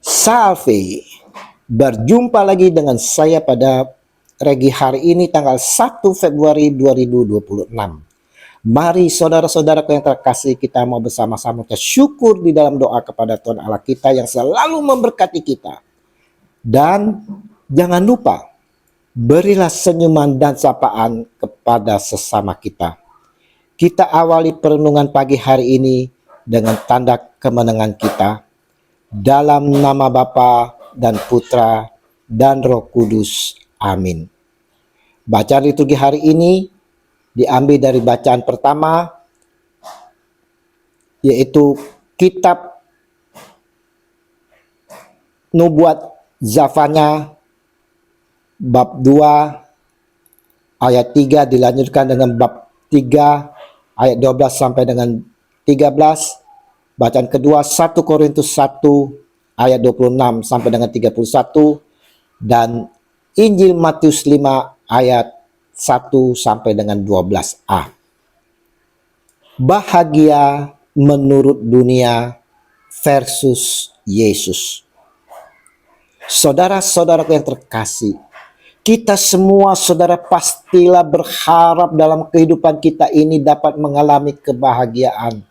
Salve, berjumpa lagi dengan saya pada Regi hari ini tanggal 1 Februari 2026. Mari saudara-saudaraku yang terkasih, kita mau bersama-sama bersyukur di dalam doa kepada Tuhan Allah kita yang selalu memberkati kita. Dan jangan lupa, berilah senyuman dan sapaan kepada sesama kita. Kita awali perenungan pagi hari ini dengan tanda kemenangan kita. Dalam nama Bapa dan Putra dan Roh Kudus. Amin. Bacaan liturgi hari ini diambil dari bacaan pertama, yaitu kitab Nubuat Zefanya bab 2 ayat 3 dilanjutkan dengan bab 3 ayat 12 sampai dengan 13. Bacaan kedua 1 Korintus 1 ayat 26 sampai dengan 31 dan Injil Matius 5 ayat 1 sampai dengan 12a. Bahagia menurut dunia versus Yesus. Saudara-saudara yang terkasih, kita semua saudara pastilah berharap dalam kehidupan kita ini dapat mengalami kebahagiaan.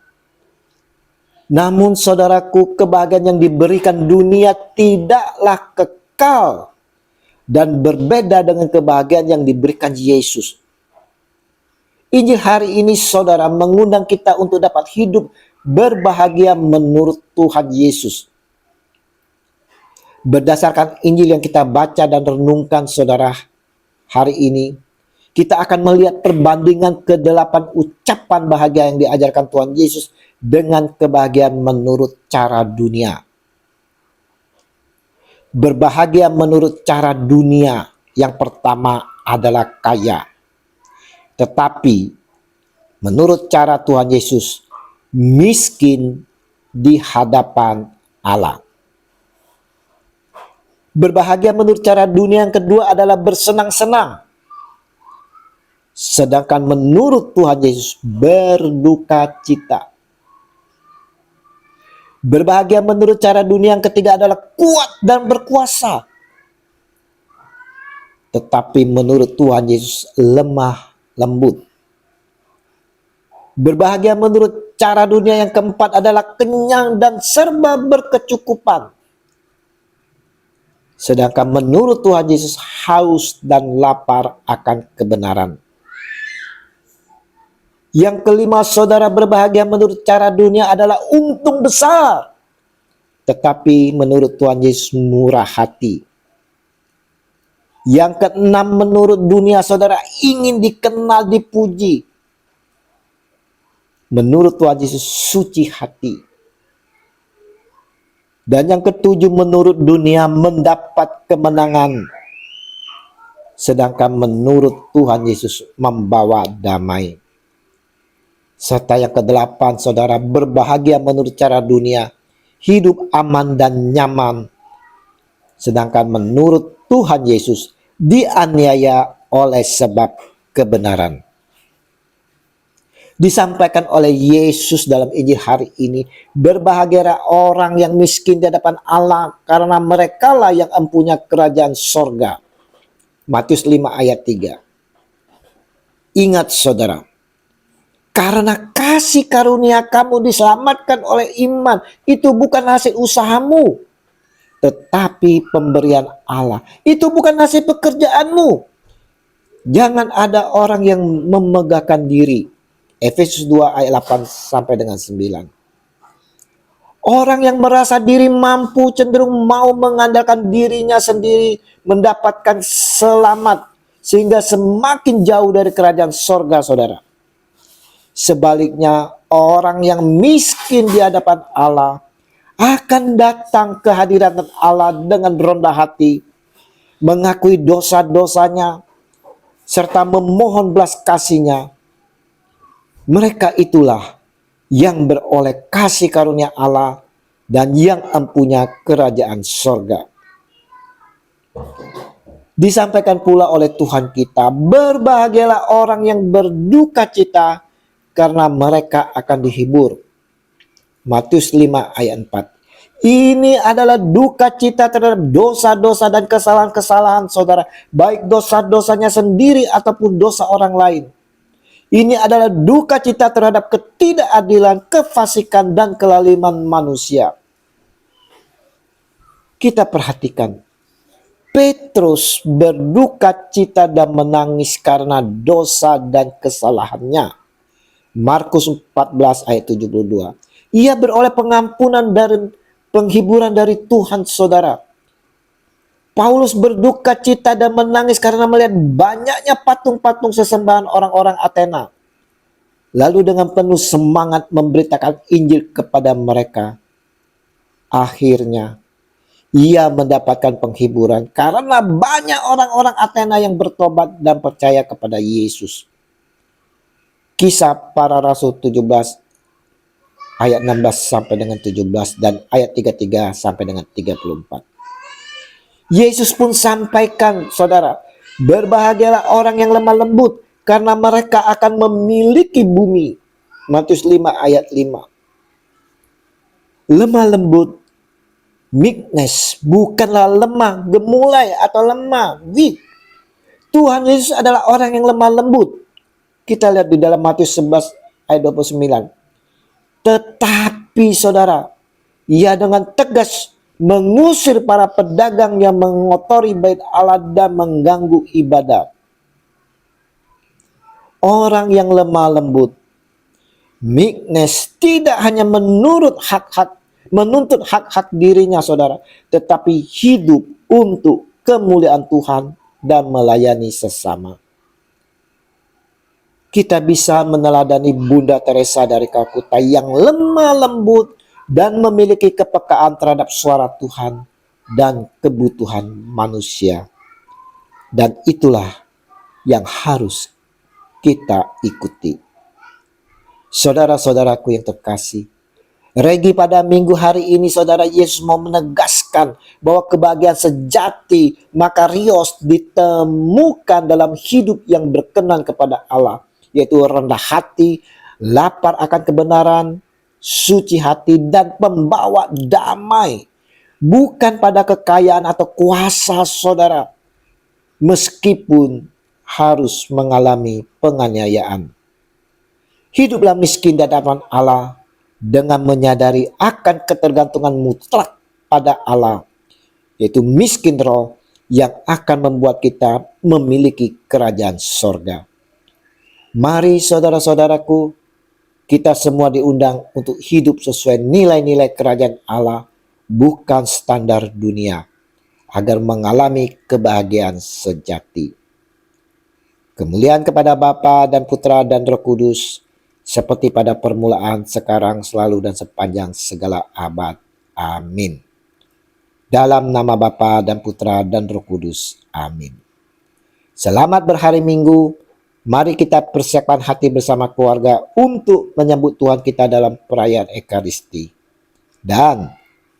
Namun saudaraku, kebahagiaan yang diberikan dunia tidaklah kekal dan berbeda dengan kebahagiaan yang diberikan Yesus. Injil hari ini saudara mengundang kita untuk dapat hidup berbahagia menurut Tuhan Yesus. Berdasarkan Injil yang kita baca dan renungkan saudara hari ini, kita akan melihat perbandingan ke-8 ucapan bahagia yang diajarkan Tuhan Yesus dengan kebahagiaan menurut cara dunia. Berbahagia menurut cara dunia yang pertama adalah kaya. Tetapi menurut cara Tuhan Yesus, miskin di hadapan Allah. Berbahagia menurut cara dunia yang kedua adalah bersenang-senang. Sedangkan menurut Tuhan Yesus, berduka cita. Berbahagia menurut cara dunia yang ketiga adalah kuat dan berkuasa. Tetapi menurut Tuhan Yesus lemah lembut. Berbahagia menurut cara dunia yang keempat adalah kenyang dan serba berkecukupan. Sedangkan menurut Tuhan Yesus haus dan lapar akan kebenaran. Yang kelima, saudara, berbahagia menurut cara dunia adalah untung besar. Tetapi menurut Tuhan Yesus murah hati. Yang keenam, menurut dunia saudara ingin dikenal, dipuji. Menurut Tuhan Yesus suci hati. Dan yang ketujuh, menurut dunia mendapat kemenangan. Sedangkan menurut Tuhan Yesus membawa damai. Serta yang ke-8, saudara, berbahagia menurut cara dunia, hidup aman dan nyaman. Sedangkan menurut Tuhan Yesus, dianiaya oleh sebab kebenaran. Disampaikan oleh Yesus dalam Injil hari ini, berbahagialah orang yang miskin di hadapan Allah, karena merekalah yang mempunyai kerajaan sorga. Matius 5 ayat 3. Ingat saudara, karena kasih karunia kamu diselamatkan oleh iman. Itu bukan hasil usahamu, tetapi pemberian Allah. Itu bukan hasil pekerjaanmu. Jangan ada orang yang memegahkan diri. Efesus 2 ayat 8 sampai dengan 9. Orang yang merasa diri mampu cenderung mau mengandalkan dirinya sendiri mendapatkan selamat, sehingga semakin jauh dari kerajaan sorga saudara. Sebaliknya, orang yang miskin di hadapan Allah akan datang ke hadirat Allah dengan rendah hati, mengakui dosa-dosanya, serta memohon belas kasih-Nya. Mereka itulah yang beroleh kasih karunia Allah dan yang mempunyai kerajaan sorga. Disampaikan pula oleh Tuhan kita, berbahagialah orang yang berduka cita, karena mereka akan dihibur. Matius 5 ayat 4. Ini adalah duka cita terhadap dosa-dosa dan kesalahan-kesalahan saudara, baik dosa-dosanya sendiri ataupun dosa orang lain. Ini adalah duka cita terhadap ketidakadilan, kefasikan, dan kelaliman manusia. Kita perhatikan, Petrus berduka cita dan menangis karena dosa dan kesalahannya. Markus 14 ayat 72. Ia beroleh pengampunan dan penghiburan dari Tuhan saudara. Paulus berduka cita dan menangis karena melihat banyaknya patung-patung sesembahan orang-orang Athena. Lalu dengan penuh semangat memberitakan Injil kepada mereka. Akhirnya ia mendapatkan penghiburan karena banyak orang-orang Athena yang bertobat dan percaya kepada Yesus. Kisah Para Rasul 17 ayat 16 sampai dengan 17 dan ayat 33 sampai dengan 34. Yesus pun sampaikan saudara, berbahagialah orang yang lemah lembut karena mereka akan memiliki bumi. Matius 5 ayat 5. Lemah lembut, meekness, bukanlah lemah, gemulai atau lemah, weak. Tuhan Yesus adalah orang yang lemah lembut. Kita lihat di dalam Matius 11 ayat 29. Tetapi saudara, ia dengan tegas mengusir para pedagang yang mengotori bait Allah dan mengganggu ibadah. Orang yang lemah lembut, meekness, tidak hanya menuntut hak-hak dirinya saudara, tetapi hidup untuk kemuliaan Tuhan dan melayani sesama. Kita bisa meneladani Bunda Teresa dari Kalkuta yang lemah lembut dan memiliki kepekaan terhadap suara Tuhan dan kebutuhan manusia. Dan itulah yang harus kita ikuti. Saudara-saudaraku yang terkasih, Regi pada minggu hari ini saudara, Yesus mau menegaskan bahwa kebahagiaan sejati makarios ditemukan dalam hidup yang berkenan kepada Allah, yaitu rendah hati, lapar akan kebenaran, suci hati, dan pembawa damai. Bukan pada kekayaan atau kuasa saudara, meskipun harus mengalami penganiayaan. Hiduplah miskin di hadapan Allah dengan menyadari akan ketergantungan mutlak pada Allah, yaitu miskin roh yang akan membuat kita memiliki kerajaan sorga. Mari saudara-saudaraku, kita semua diundang untuk hidup sesuai nilai-nilai kerajaan Allah, bukan standar dunia, agar mengalami kebahagiaan sejati. Kemuliaan kepada Bapa dan Putra dan Roh Kudus, seperti pada permulaan, sekarang, selalu, dan sepanjang segala abad. Amin. Dalam nama Bapa dan Putra dan Roh Kudus. Amin. Selamat berhari Minggu. Mari kita persiapkan hati bersama keluarga untuk menyambut Tuhan kita dalam perayaan Ekaristi. Dan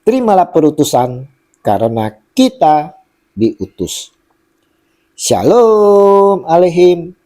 terimalah perutusan karena kita diutus. Shalom Aleihim.